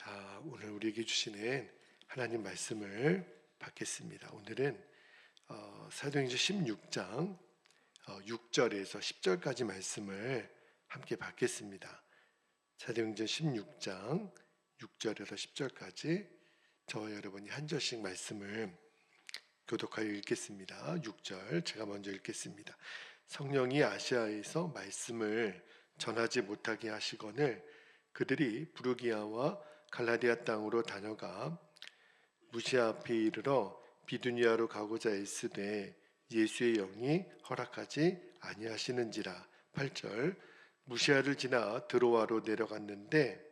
자, 오늘 우리에게 주시는 하나님 말씀을 받겠습니다. 오늘은 사도행전 16장 6절에서 10절까지 말씀을 함께 받겠습니다. 사도행전 16장 6절에서 10절까지 저와 여러분이 한 절씩 말씀을 교독하여 읽겠습니다. 6절 제가 먼저 읽겠습니다. 성령이 아시아에서 말씀을 전하지 못하게 하시거늘 그들이 부르기아와 갈라디아 땅으로 다녀가 무시아 앞에 이르러 비두니아로 가고자 애쓰되 예수의 영이 허락하지 아니하시는지라. 8절 무시아를 지나 드로아로 내려갔는데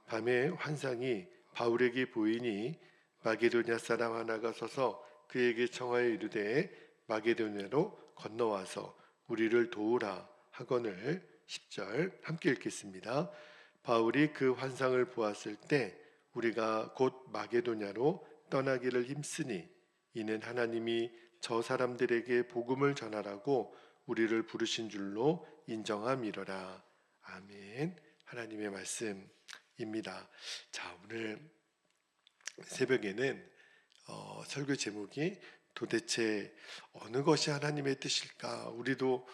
밤에 환상이 바울에게 보이니 마게도냐 사람 하나가 서서 그에게 청하여 이르되 마게도냐로 건너와서 우리를 도우라 하거늘. 10절 함께 읽겠습니다. 바울이 그 환상을 보았을 때 우리가 곧 마게도냐로 떠나기를 힘쓰니 이는 하나님이 저 사람들에게 복음을 전하라고 우리를 부르신 줄로 인정함이로라. 아멘. 하나님의 말씀입니다. 자, 오늘 새벽에는 설교 제목이 도대체 어느 것이 하나님의 뜻일까? 우리도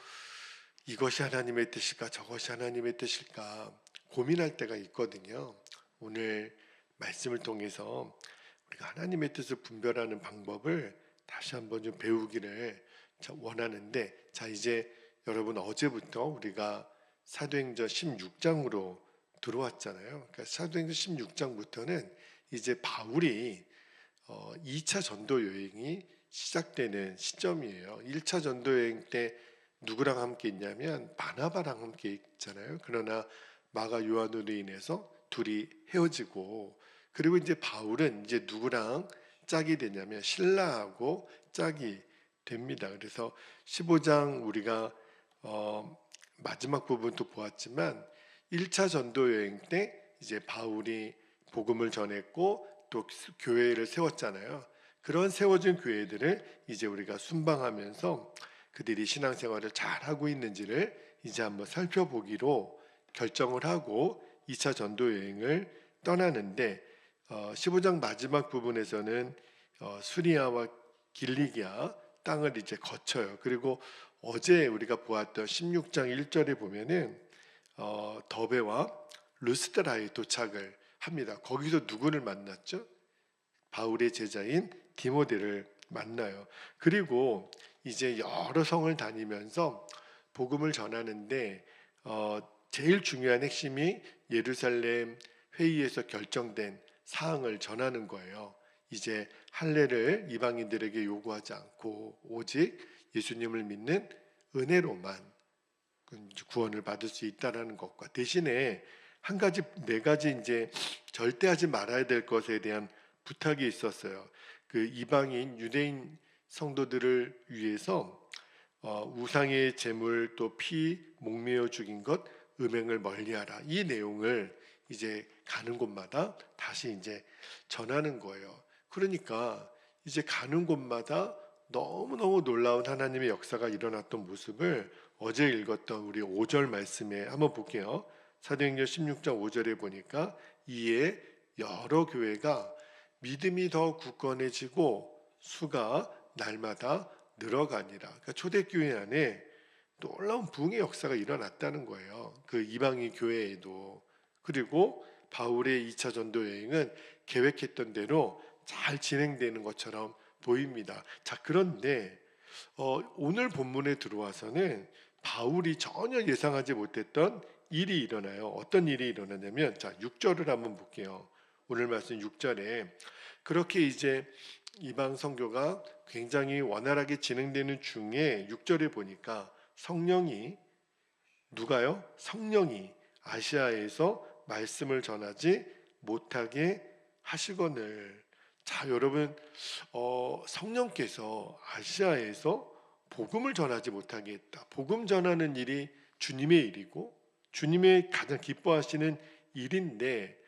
이것이 하나님의 뜻일까? 저것이 하나님의 뜻일까? 고민할 때가 있거든요. 오늘 말씀을 통해서 우리가 하나님의 뜻을 분별하는 방법을 다시 한번 좀 배우기를 원하는데, 자, 이제 여러분 어제부터 우리가 사도행전 16장으로 들어왔잖아요. 그러니까 사도행전 16장부터는 이제 바울이 2차 전도 여행이 시작되는 시점이에요. 1차 전도 여행 때 누구랑 함께 있냐면 바나바랑 함께 있잖아요. 그러나 마가 요한으로 인해서 둘이 헤어지고, 그리고 이제 바울은 이제 누구랑 짝이 되냐면 신라하고 짝이 됩니다. 그래서 15장 우리가 마지막 부분도 보았지만 1차 전도 여행 때 이제 바울이 복음을 전했고 또 교회를 세웠잖아요. 그런 세워진 교회들을 이제 우리가 순방하면서 그들이 신앙생활을 잘하고 있는지를 이제 한번 살펴보기로 결정을 하고 2차 전도 여행을 떠나는데 15장 마지막 부분에서는 수리아와 길리기아 땅을 이제 거쳐요. 그리고 어제 우리가 보았던 16장 1절에 보면은 더베와 루스드라에 도착을 합니다. 거기서 누구를 만났죠? 바울의 제자인 디모데를 만나요. 그리고 이제 여러 성을 다니면서 복음을 전하는데 제일 중요한 핵심이 예루살렘 회의에서 결정된 사항을 전하는 거예요. 이제 할례를 이방인들에게 요구하지 않고 오직 예수님을 믿는 은혜로만 구원을 받을 수 있다라는 것과, 대신에 네 가지 이제 절대 하지 말아야 될 것에 대한 부탁이 있었어요. 그 이방인 유대인 성도들을 위해서 우상의 제물 또 피 목매어 죽인 것 음행을 멀리하라. 이 내용을 이제 가는 곳마다 다시 이제 전하는 거예요. 그러니까 이제 가는 곳마다 너무너무 놀라운 하나님의 역사가 일어났던 모습을 어제 읽었던 우리 5절 말씀에 한번 볼게요. 사도행전 16장 5절에 보니까 이에 여러 교회가 믿음이 더 굳건해지고 수가 날마다 늘어가니라. 그러니까 초대교회 안에 놀라운 부흥의 역사가 일어났다는 거예요. 그 이방인 교회에도. 그리고 바울의 2차 전도 여행은 계획했던 대로 잘 진행되는 것처럼 보입니다. 자, 그런데 오늘 본문에 들어와서는 바울이 전혀 예상하지 못했던 일이 일어나요. 어떤 일이 일어나냐면, 자, 6절을 한번 볼게요. 오늘 말씀 6절에 그렇게 이제 이방 선교가 굉장히 원활하게 진행되는 중에 6절에 보니까 성령이, 누가요? 성령이 아시아에서 말씀을 전하지 못하게 하시거늘. 자, 여러분, 성령께서 아시아에서 복음을 전하지 못하게 했다. 복음 전하는 일이 주님의 일이고 주님의 가장 기뻐하시는 일인데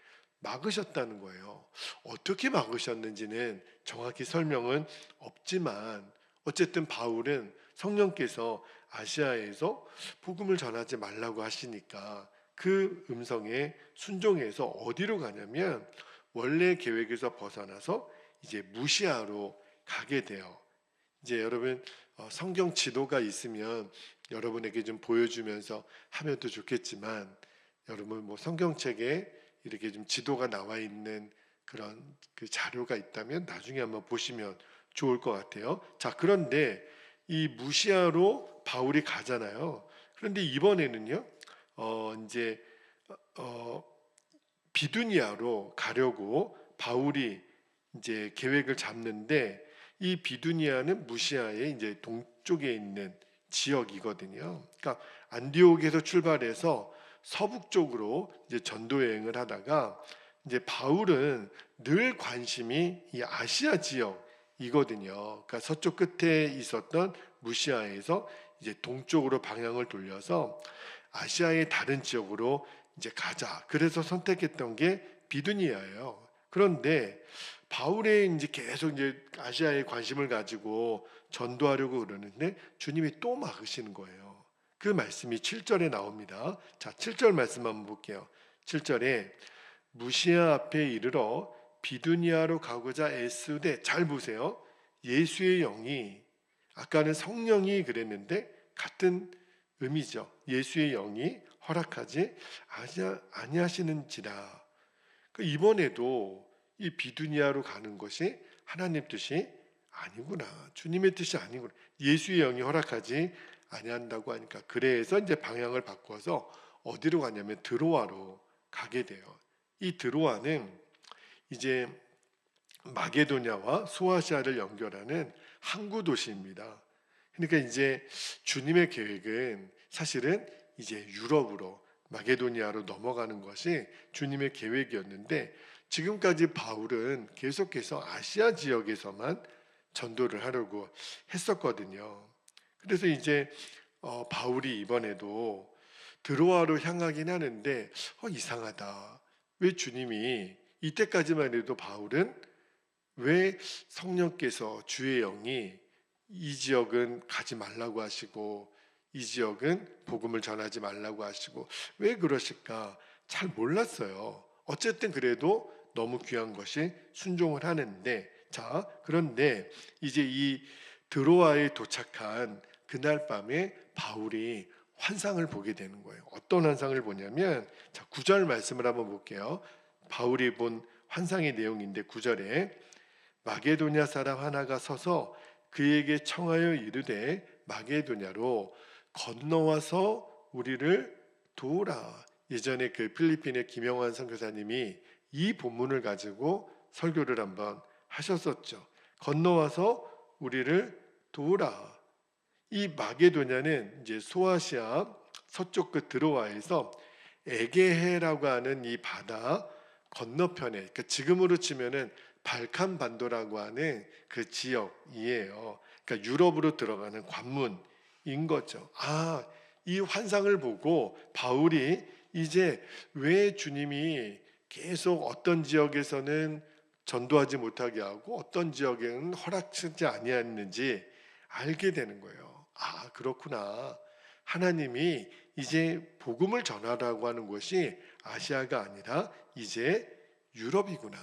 막으셨다는 거예요. 어떻게 막으셨는지는 정확히 설명은 없지만 어쨌든 바울은 성령께서 아시아에서 복음을 전하지 말라고 하시니까 그 음성에 순종해서 어디로 가냐면 원래 계획에서 벗어나서 이제 무시아로 가게 돼요. 이제 여러분 성경 지도가 있으면 여러분에게 좀 보여주면서 하면 또 좋겠지만, 여러분 뭐 성경책에 이렇게 좀 지도가 나와 있는 그런 그 자료가 있다면 나중에 한번 보시면 좋을 것 같아요. 자, 그런데 이 무시아로 바울이 가잖아요. 그런데 이번에는요, 이제 어, 비두니아로 가려고 바울이 이제 계획을 잡는데, 이 비두니아는 무시아의 이제 동쪽에 있는 지역이거든요. 그러니까 안디옥에서 출발해서 서북쪽으로 이제 전도 여행을 하다가, 이제 바울은 늘 관심이 이 아시아 지역이거든요. 그러니까 서쪽 끝에 있었던 무시아에서 이제 동쪽으로 방향을 돌려서 아시아의 다른 지역으로 이제 가자. 그래서 선택했던 게 비두니아예요. 그런데 바울의 이제 계속 이제 아시아에 관심을 가지고 전도하려고 그러는데 주님이 또 막으시는 거예요. 그 말씀이 7절에 나옵니다. 자, 7절 말씀 한번 볼게요. 7절에 무시아 앞에 이르러 비두니아로 가고자 애쓰되, 잘 보세요. 예수의 영이, 아까는 성령이 그랬는데 같은 의미죠. 예수의 영이 허락하지 아니하시는지라. 이번에도 이 비두니아로 가는 것이 하나님 뜻이 아니구나, 주님의 뜻이 아니구나, 예수의 영이 허락하지 아니한다고 하니까, 그래서 이제 방향을 바꿔서 어디로 가냐면 드로아로 가게 돼요. 이 드로아는 이제 마게도냐와 소아시아를 연결하는 항구 도시입니다. 그러니까 이제 주님의 계획은 사실은 이제 유럽으로, 마게도니아로 넘어가는 것이 주님의 계획이었는데, 지금까지 바울은 계속해서 아시아 지역에서만 전도를 하려고 했었거든요. 그래서 이제 바울이 이번에도 드로아로 향하긴 하는데 이상하다. 왜 주님이 이때까지만 해도 바울은 왜 성령께서, 주의 영이 이 지역은 가지 말라고 하시고 이 지역은 복음을 전하지 말라고 하시고 왜 그러실까 잘 몰랐어요. 어쨌든 그래도 너무 귀한 것이 순종을 하는데, 자, 그런데 이제 이 드로아에 도착한 그날 밤에 바울이 환상을 보게 되는 거예요. 어떤 환상을 보냐면, 자, 9절 말씀을 한번 볼게요. 바울이 본 환상의 내용인데, 9절에 마게도냐 사람 하나가 서서 그에게 청하여 이르되 마게도냐로 건너와서 우리를 도우라. 예전에 그 필리핀의 김영환 선교사님이 이 본문을 가지고 설교를 한번 하셨었죠. 건너와서 우리를 도우라. 이 마게도냐는 이제 소아시아 서쪽 끝 드로아에서 에게해라고 하는 이 바다 건너편에, 그러니까 지금으로 치면은 발칸 반도라고 하는 그 지역이에요. 그러니까 유럽으로 들어가는 관문인 거죠. 아, 이 환상을 보고 바울이 이제 왜 주님이 계속 어떤 지역에서는 전도하지 못하게 하고 어떤 지역에는 허락하지 아니했는지 알게 되는 거예요. 아, 그렇구나. 하나님이 이제 복음을 전하라고 하는 것이 아시아가 아니라 이제 유럽이구나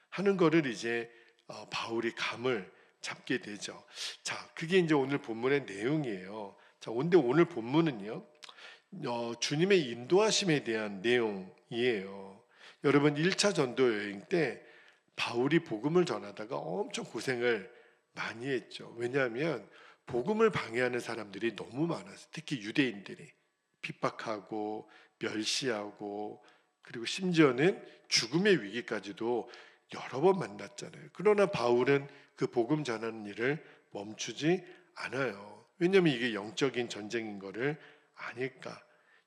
하는 거를 이제 바울이 감을 잡게 되죠. 자, 그게 이제 오늘 본문의 내용이에요. 자, 근데 오늘 본문은요, 주님의 인도하심에 대한 내용이에요. 여러분, 1차 전도 여행 때 바울이 복음을 전하다가 엄청 고생을 많이 했죠. 왜냐하면 복음을 방해하는 사람들이 너무 많았어요. 특히 유대인들이 핍박하고 멸시하고, 그리고 심지어는 죽음의 위기까지도 여러 번 만났잖아요. 그러나 바울은 그 복음 전하는 일을 멈추지 않아요. 왜냐하면 이게 영적인 전쟁인 거를 아니까.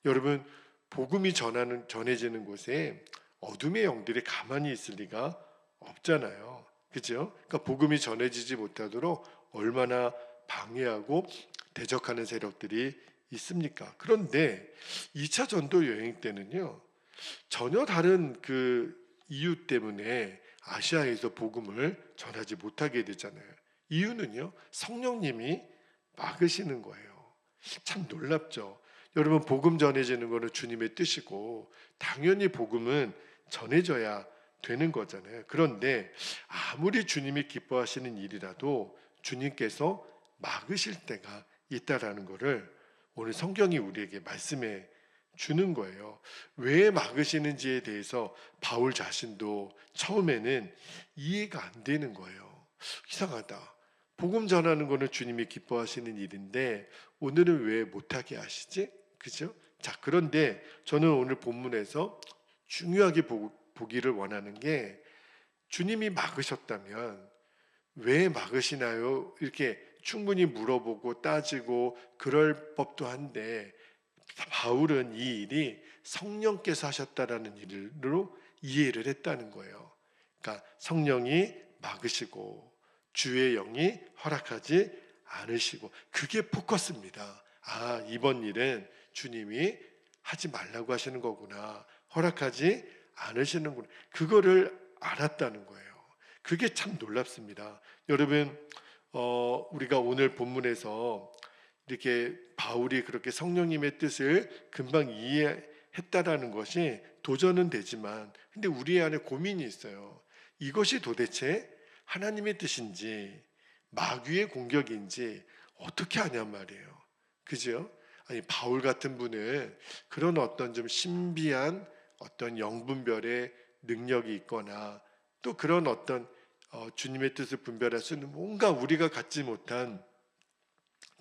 여러분, 복음이 전해지는 곳에 어둠의 영들이 가만히 있을 리가 없잖아요. 그죠? 그러니까 복음이 전해지지 못하도록 얼마나 방해하고 대적하는 세력들이 있습니까? 그런데 2차 전도 여행 때는요, 전혀 다른 그 이유 때문에 아시아에서 복음을 전하지 못하게 되잖아요. 이유는요, 성령님이 막으시는 거예요. 참 놀랍죠. 여러분, 복음 전해지는 거는 주님의 뜻이고 당연히 복음은 전해져야 되는 거잖아요. 그런데 아무리 주님이 기뻐하시는 일이라도 주님께서 막으실 때가 있다라는 거를 오늘 성경이 우리에게 말씀해 주는 거예요. 왜 막으시는지에 대해서 바울 자신도 처음에는 이해가 안 되는 거예요. 이상하다. 복음 전하는 거는 주님이 기뻐하시는 일인데 오늘은 왜 못하게 하시지? 그죠? 자, 그런데 저는 오늘 본문에서 중요하게 보기를 원하는 게, 주님이 막으셨다면 왜 막으시나요? 이렇게 충분히 물어보고 따지고 그럴 법도 한데, 바울은 이 일이 성령께서 하셨다라는 일로 이해를 했다는 거예요. 그러니까 성령이 막으시고 주의 영이 허락하지 않으시고, 그게 포커스입니다. 아, 이번 일은 주님이 하지 말라고 하시는 거구나, 허락하지 않으시는구나, 그거를 알았다는 거예요. 그게 참 놀랍습니다. 여러분, 우리가 오늘 본문에서 이렇게 바울이 그렇게 성령님의 뜻을 금방 이해했다라는 것이 도전은 되지만, 근데 우리 안에 고민이 있어요. 이것이 도대체 하나님의 뜻인지 마귀의 공격인지 어떻게 하냔 말이에요. 그죠? 아니, 바울 같은 분은 그런 어떤 좀 신비한 어떤 영분별의 능력이 있거나 또 그런 어떤 주님의 뜻을 분별할 수 있는 뭔가 우리가 갖지 못한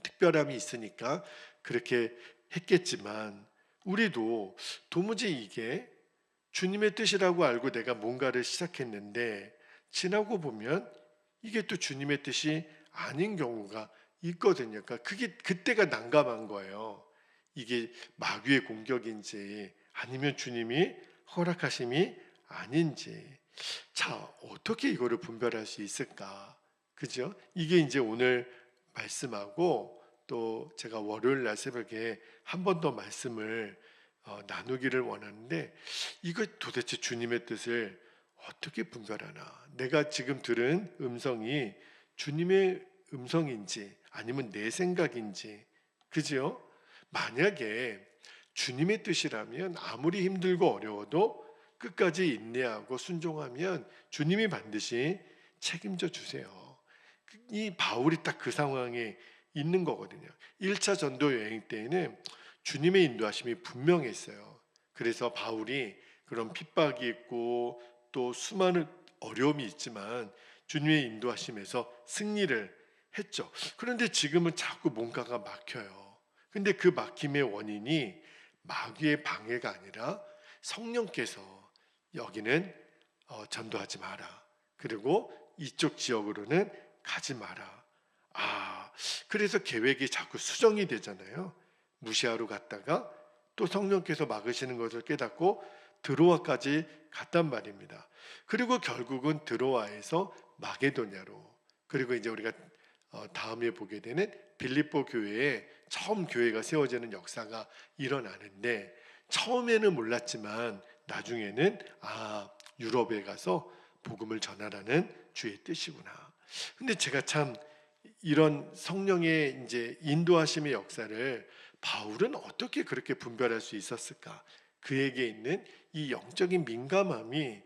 특별함이 있으니까 그렇게 했겠지만, 우리도 도무지 이게 주님의 뜻이라고 알고 내가 뭔가를 시작했는데 지나고 보면 이게 또 주님의 뜻이 아닌 경우가 있거든요. 그러니까 그때가 난감한 거예요. 이게 마귀의 공격인지 아니면 주님이 허락하심이 아닌지. 자, 어떻게 이거를 분별할 수 있을까? 그죠? 이게 이제 오늘 말씀하고 또 제가 월요일 날 새벽에 한 번 더 말씀을 나누기를 원하는데, 이거 도대체 주님의 뜻을 어떻게 분별하나? 내가 지금 들은 음성이 주님의 음성인지 아니면 내 생각인지. 그죠? 만약에 주님의 뜻이라면 아무리 힘들고 어려워도 끝까지 인내하고 순종하면 주님이 반드시 책임져 주세요. 이 바울이 딱 그 상황에 있는 거거든요. 1차 전도 여행 때에는 주님의 인도하심이 분명했어요. 그래서 바울이 그런 핍박이 있고 또 수많은 어려움이 있지만 주님의 인도하심에서 승리를 했죠. 그런데 지금은 자꾸 뭔가가 막혀요. 근데 그 막힘의 원인이 마귀의 방해가 아니라 성령께서 여기는 전도하지 마라, 그리고 이쪽 지역으로는 가지 마라. 아, 그래서 계획이 자꾸 수정이 되잖아요. 무시하러 갔다가 또 성령께서 막으시는 것을 깨닫고 드로아까지 갔단 말입니다. 그리고 결국은 드로아에서 마게도냐로, 그리고 이제 우리가 다음에 보게 되는 빌립보 교회에 처음 교회가 세워지는 역사가 일어나는데, 처음에는 몰랐지만 나중에는 유럽에 가서 복음을 전하라는 주의 뜻이구나. 근데 제가 참 이런 성령의 이제 인도하심의 역사를 바울은 어떻게 그렇게 분별할 수 있었을까? 그에게 있는 이 영적인 민감함이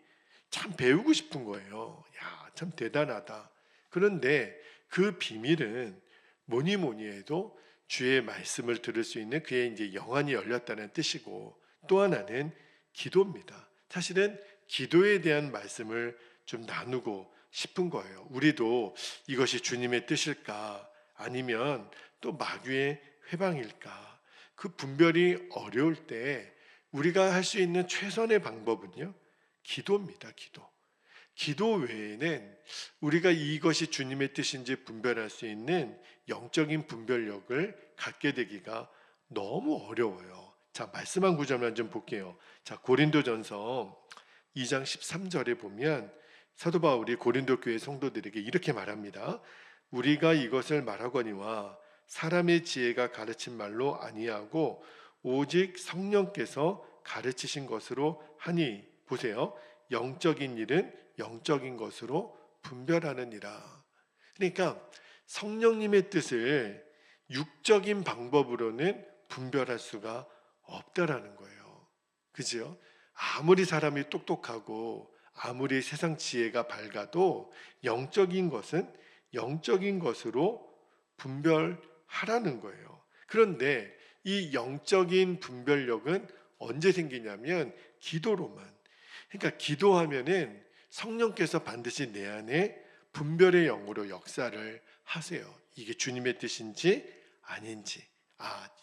참 배우고 싶은 거예요. 야, 참 대단하다. 그런데 그 비밀은 뭐니 뭐니 해도 주의 말씀을 들을 수 있는 그의 이제 영안이 열렸다는 뜻이고, 또 하나는 기도입니다. 사실은 기도에 대한 말씀을 좀 나누고 싶은 거예요. 우리도 이것이 주님의 뜻일까 아니면 또 마귀의 회방일까, 그 분별이 어려울 때 우리가 할 수 있는 최선의 방법은요, 기도입니다. 기도 외에는 우리가 이것이 주님의 뜻인지 분별할 수 있는 영적인 분별력을 갖게 되기가 너무 어려워요. 자, 말씀 한 구절만 좀 볼게요. 자, 고린도전서 2장 13절에 보면 사도 바울이 고린도 교회 성도들에게 이렇게 말합니다. 우리가 이것을 말하거니와 사람의 지혜가 가르친 말로 아니하고 오직 성령께서 가르치신 것으로 하니, 보세요, 영적인 일은 영적인 것으로 분별하느니라. 그러니까 성령님의 뜻을 육적인 방법으로는 분별할 수가 없다라는 거예요. 그죠? 아무리 사람이 똑똑하고 아무리 세상 지혜가 밝아도 영적인 것은 영적인 것으로 분별하라는 거예요. 그런데 이 영적인 분별력은 언제 생기냐면 기도로만. 그러니까 기도하면은 성령께서 반드시 내 안에 분별의 영으로 역사를 하세요. 이게 주님의 뜻인지 아닌지.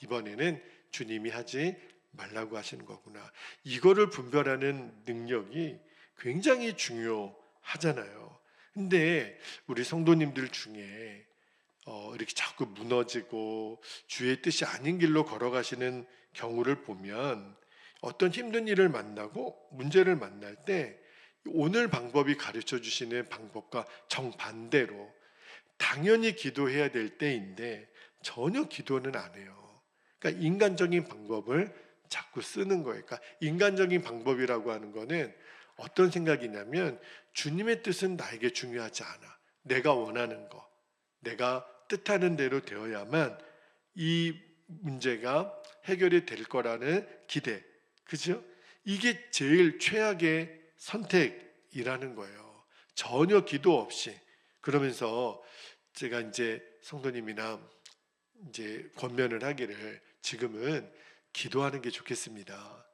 이번에는 주님이 하지 말라고 하시는 거구나. 이거를 분별하는 능력이 굉장히 중요하잖아요. 근데 우리 성도님들 중에 이렇게 자꾸 무너지고 주의 뜻이 아닌 길로 걸어가시는 경우를 보면 어떤 힘든 일을 만나고 문제를 만날 때 오늘 방법이 가르쳐 주시는 방법과 정반대로 당연히 기도해야 될 때인데 전혀 기도는 안 해요. 그러니까 인간적인 방법을 자꾸 쓰는 거예요. 그러니까 인간적인 방법이라고 하는 거는 어떤 생각이냐면 주님의 뜻은 나에게 중요하지 않아. 내가 원하는 거, 내가 뜻하는 대로 되어야만 이 문제가 해결이 될 거라는 기대. 그죠? 이게 제일 최악의 선택이라는 거예요. 전혀 기도 없이. 그러면서 제가 이제 성도님이나 이제 권면을 하기를 지금은 기도하는 게 좋겠습니다.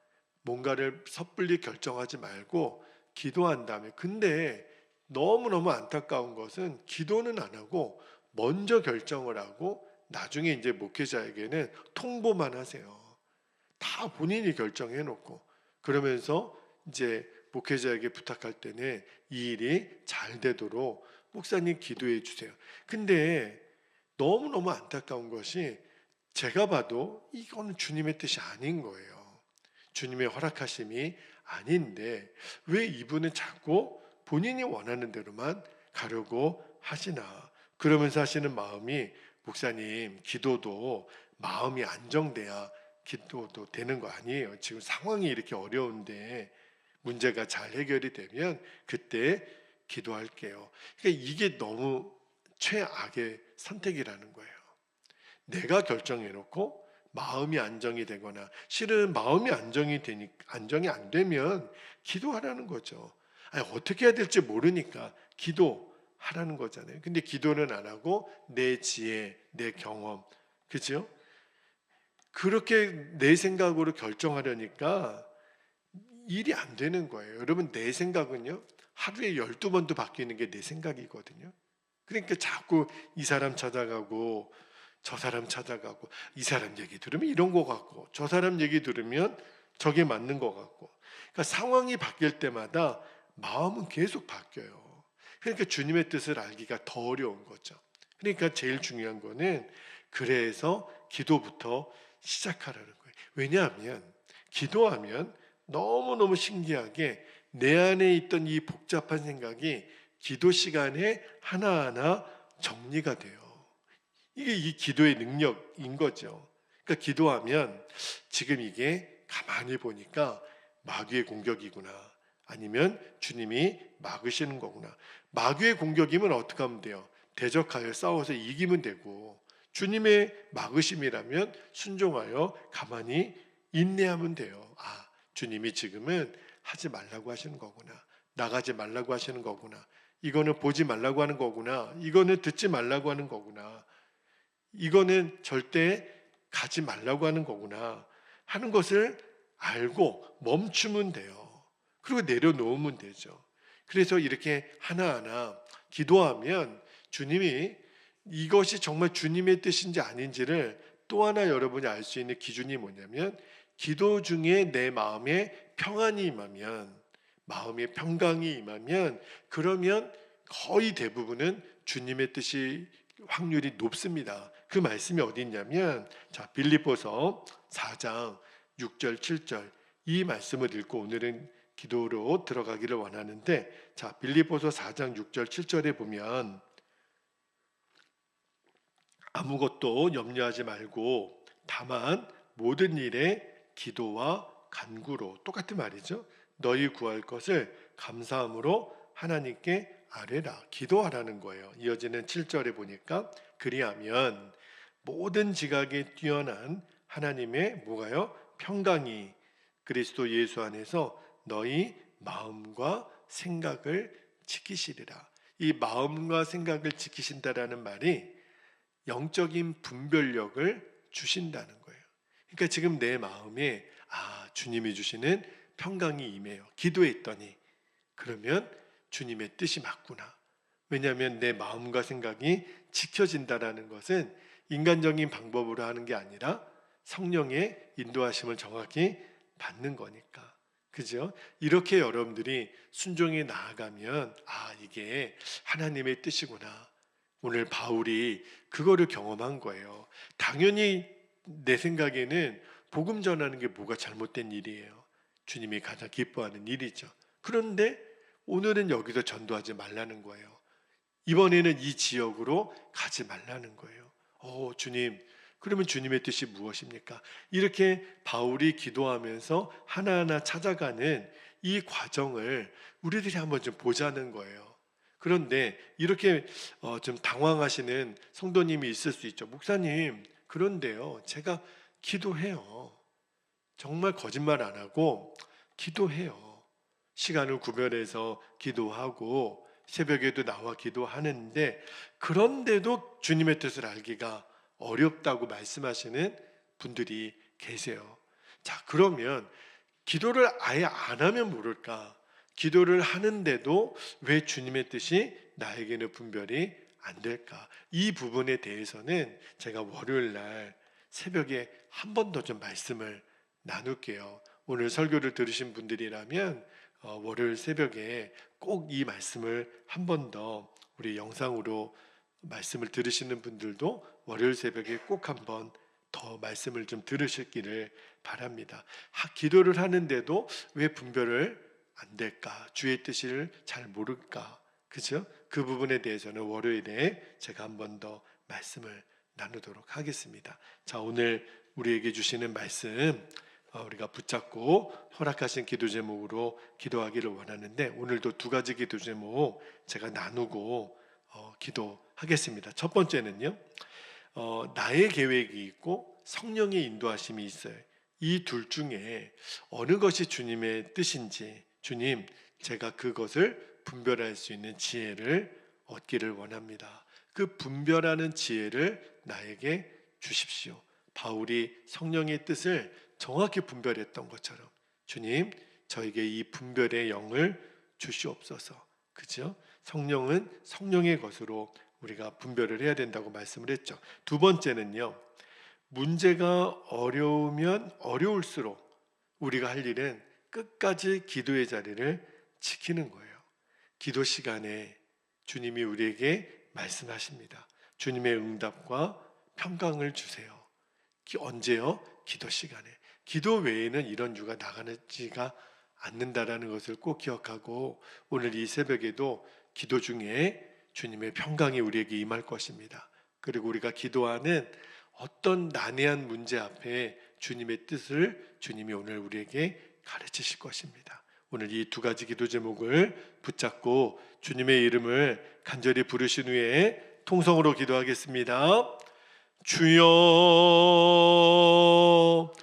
뭔가를 섣불리 결정하지 말고 기도한 다음에. 근데 너무너무 안타까운 것은 기도는 안 하고 먼저 결정을 하고 나중에 이제 목회자에게는 통보만 하세요. 다 본인이 결정해 놓고 그러면서 이제 목회자에게 부탁할 때는 이 일이 잘 되도록 목사님 기도해 주세요. 근데 너무너무 안타까운 것이 제가 봐도 이거는 주님의 뜻이 아닌 거예요. 주님의 허락하심이 아닌데 왜 이분은 자꾸 본인이 원하는 대로만 가려고 하시나. 그러면서 하시는 마음이 목사님 기도도 마음이 안정돼야 기도도 되는 거 아니에요. 지금 상황이 이렇게 어려운데 문제가 잘 해결이 되면 그때 기도할게요. 그러니까 이게 너무 최악의 선택이라는 거예요. 내가 결정해놓고 마음이 안정이 되거나 실은 마음이 안정이 안 되면 기도하라는 거죠. 어떻게 해야 될지 모르니까 기도하라는 거잖아요. 근데 기도는 안 하고 내 지혜, 내 경험, 그죠? 그렇게 내 생각으로 결정하려니까 일이 안 되는 거예요. 여러분 내 생각은요 하루에 12번도 바뀌는 게 내 생각이거든요. 그러니까 자꾸 이 사람 찾아가고 저 사람 찾아가고 이 사람 얘기 들으면 이런 거 같고 저 사람 얘기 들으면 저게 맞는 거 같고 그러니까 상황이 바뀔 때마다 마음은 계속 바뀌어요. 그러니까 주님의 뜻을 알기가 더 어려운 거죠. 그러니까 제일 중요한 거는 그래서 기도부터 시작하라는 거예요. 왜냐하면 기도하면 너무너무 신기하게 내 안에 있던 이 복잡한 생각이 기도 시간에 하나하나 정리가 돼요. 이게 이 기도의 능력인 거죠. 그러니까 기도하면 지금 이게 가만히 보니까 마귀의 공격이구나. 아니면 주님이 막으시는 거구나. 마귀의 공격이면 어떻게 하면 돼요? 대적하여 싸워서 이기면 되고 주님의 막으심이라면 순종하여 가만히 인내하면 돼요. 주님이 지금은 하지 말라고 하시는 거구나. 나가지 말라고 하시는 거구나. 이거는 보지 말라고 하는 거구나. 이거는 듣지 말라고 하는 거구나. 이거는 절대 가지 말라고 하는 거구나 하는 것을 알고 멈추면 돼요. 그리고 내려놓으면 되죠. 그래서 이렇게 하나하나 기도하면 주님이 이것이 정말 주님의 뜻인지 아닌지를 또 하나 여러분이 알 수 있는 기준이 뭐냐면 기도 중에 내 마음에 평안이 임하면 마음의 평강이 임하면 그러면 거의 대부분은 주님의 뜻이 확률이 높습니다. 그 말씀이 어디 있냐면 빌립보서 4장 6절 7절 이 말씀을 읽고 오늘은 기도로 들어가기를 원하는데 빌립보서 4장 6절 7절에 보면 아무것도 염려하지 말고 다만 모든 일에 기도와 간구로 똑같은 말이죠. 너희 구할 것을 감사함으로 하나님께 아뢰라. 기도하라는 거예요. 이어지는 7절에 보니까 그리하면 모든 지각에 뛰어난 하나님의 뭐가요? 평강이 그리스도 예수 안에서 너희 마음과 생각을 지키시리라. 이 마음과 생각을 지키신다라는 말이 영적인 분별력을 주신다는 거예요. 그러니까 지금 내 마음에 주님이 주시는 평강이 임해요. 기도했더니 그러면 주님의 뜻이 맞구나. 왜냐하면 내 마음과 생각이 지켜진다라는 것은 인간적인 방법으로 하는 게 아니라 성령의 인도하심을 정확히 받는 거니까. 그죠? 이렇게 여러분들이 순종해 나아가면 이게 하나님의 뜻이구나. 오늘 바울이 그거를 경험한 거예요. 당연히 내 생각에는 복음 전하는 게 뭐가 잘못된 일이에요. 주님이 가장 기뻐하는 일이죠. 그런데 오늘은 여기서 전도하지 말라는 거예요. 이번에는 이 지역으로 가지 말라는 거예요. 주님, 그러면 주님의 뜻이 무엇입니까? 이렇게 바울이 기도하면서 하나하나 찾아가는 이 과정을 우리들이 한번 좀 보자는 거예요. 그런데 이렇게 좀 당황하시는 성도님이 있을 수 있죠. 목사님, 그런데요, 제가 기도해요. 정말 거짓말 안 하고 기도해요. 시간을 구별해서 기도하고 새벽에도 나와 기도하는데 그런데도 주님의 뜻을 알기가 어렵다고 말씀하시는 분들이 계세요. 자, 그러면 기도를 아예 안 하면 모를까? 기도를 하는데도 왜 주님의 뜻이 나에게는 분별이 안 될까? 이 부분에 대해서는 제가 월요일 날 새벽에 한 번 더 좀 말씀을 나눌게요. 오늘 설교를 들으신 분들이라면 월요일 새벽에 꼭 이 말씀을 한 번 더 우리 영상으로 말씀을 들으시는 분들도 월요일 새벽에 꼭 한 번 더 말씀을 좀 들으시기를 바랍니다. 기도를 하는데도 왜 분별을 안 될까? 주의 뜻을 잘 모를까? 그죠? 그 부분에 대해서는 월요일에 제가 한 번 더 말씀을 나누도록 하겠습니다. 자, 오늘 우리에게 주시는 말씀 우리가 붙잡고 허락하신 기도 제목으로 기도하기를 원하는데 오늘도 두 가지 기도 제목 제가 나누고 기도하겠습니다. 첫 번째는요, 나의 계획이 있고 성령의 인도하심이 있어요. 이 둘 중에 어느 것이 주님의 뜻인지, 주님, 제가 그것을 분별할 수 있는 지혜를 얻기를 원합니다. 그 분별하는 지혜를 나에게 주십시오. 바울이 성령의 뜻을 정확히 분별했던 것처럼 주님, 저에게 이 분별의 영을 주시옵소서. 그죠? 성령은 성령의 것으로 우리가 분별을 해야 된다고 말씀을 했죠. 두 번째는요, 문제가 어려우면 어려울수록 우리가 할 일은 끝까지 기도의 자리를 지키는 거예요. 기도 시간에 주님이 우리에게 말씀하십니다. 주님의 응답과 평강을 주세요. 언제요? 기도 시간에. 기도 외에는 이런 유가 나가지가 않는다라는 것을 꼭 기억하고 오늘 이 새벽에도 기도 중에 주님의 평강이 우리에게 임할 것입니다. 그리고 우리가 기도하는 어떤 난해한 문제 앞에 주님의 뜻을 주님이 오늘 우리에게 가르치실 것입니다. 오늘 이 두 가지 기도 제목을 붙잡고 주님의 이름을 간절히 부르신 후에 통성으로 기도하겠습니다. 주여